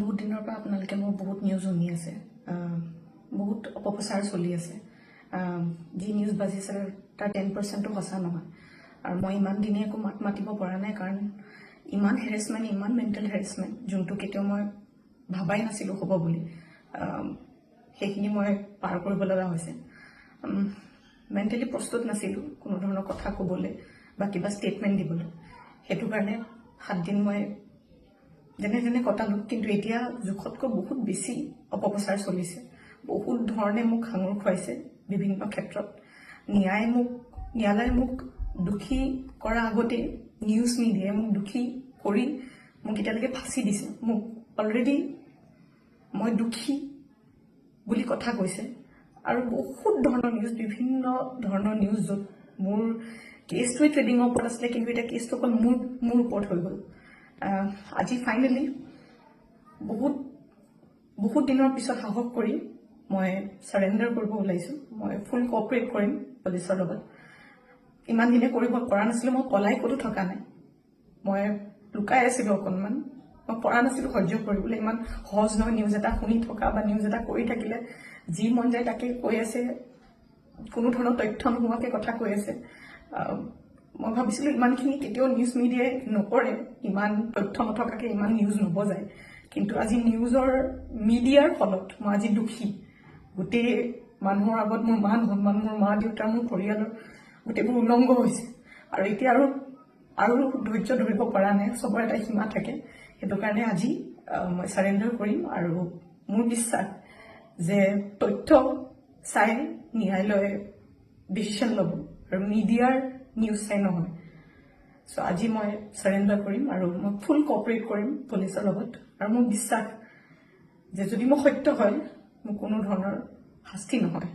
বহুত দিনৰ পৰা আপোনালোকে মোৰ বহুত নিউজ শুনি আছে, বহুত অপপ্ৰচাৰ চলি আছে। যি নিউজ বাজিছে তাৰ 10%ও সঁচা নহয়। আৰু মই ইমান দিনে একো মাত মাতিব পৰা নাই, কাৰণ ইমান হেৰেছমেণ্ট, ইমান মেণ্টেল হেৰেছমেণ্ট, যোনটো কেতিয়াও মই ভাবাই নাছিলোঁ হ'ব বুলি, সেইখিনি মই পাৰ কৰিব লগা হৈছে। মেণ্টেলি প্ৰস্তুত নাছিলোঁ কোনো ধৰণৰ কথা ক'বলৈ বা কিবা ষ্টেটমেণ্ট দিবলৈ। সেইটো কাৰণে 7 দিন মই যেনে তেনে কটালোঁ। কিন্তু এতিয়া জোখতকৈ বহুত বেছি অপপ্ৰচাৰ চলিছে। বহুত ধৰণে মোক সাঙুৰ খুৱাইছে বিভিন্ন ক্ষেত্ৰত। ন্যায়ালয়ে মোক দোষী কৰাৰ আগতে নিউজ মিডিয়াই মোক দোষী কৰি মোক এতিয়ালৈকে ফাঁচি দিছে। মোক অলৰেডি মই দোষী বুলি কথা কৈছে। আৰু বহুত ধৰণৰ নিউজ, বিভিন্ন ধৰণৰ নিউজ, য'ত মোৰ কেছটোৱে ট্ৰেডিঙৰ ওপৰত আছিলে, কিন্তু এতিয়া কেছটো অকল মোৰ ওপৰত হৈ গ'ল। আজি ফাইনেলি বহুত দিনৰ পিছত সাহস কৰি মই চাৰেণ্ডাৰ কৰিব ওলাইছোঁ। মই ফুল কোঅপাৰেট কৰিম পুলিচৰ লগত। ইমান দিনে কৰিব পৰা নাছিলোঁ। মই পলাই ক'তো থকা নাই, মই লুকাই আছিলোঁ অকণমান। মই পৰা নাছিলোঁ সহ্য কৰিবলৈ। ইমান সহজ নহয় নিউজ এটা শুনি থকা বা নিউজ এটা কৰি থাকিলে। যি মন যায় তাকে কৈ আছে, কোনো ধৰণৰ তথ্য নোহোৱাকৈ কথা কৈ আছে। মই ভাবিছিলোঁ ইমানখিনি কেতিয়াও নিউজ মিডিয়াই নকৰে, ইমান তথ্য নথকাকৈ ইমান নিউজ নবজায়। কিন্তু আজি মিডিয়াৰ ফলত মই আজি দোষী। গোটেই মানুহৰ আগত মোৰ মান সন্মান, মোৰ মা দেউতা, মোৰ পৰিয়ালৰ গোটেইবোৰ উলংঘ হৈছে। আৰু এতিয়া আৰু ধৈৰ্য ধৰিব পৰা নাই। চবৰে এটা সীমা থাকে। সেইটো কাৰণে আজি মই চাৰেণ্ডাৰ কৰিম। আৰু মোৰ বিশ্বাস যে তথ্য চাই ন্যায়ালয়ে ডিচিশ্যন ল'ব, আৰু মিডিয়াৰ নিউজ চাই নহয়। চ' আজি মই চাৰেণ্ডাৰ কৰিম আৰু মই ফুল কোঅপাৰেট কৰিম পুলিচৰ লগত। আৰু মোৰ বিশ্বাস যে যদি মোৰ সত্য হয়, মোৰ কোনো ধৰণৰ শাস্তি নহয়।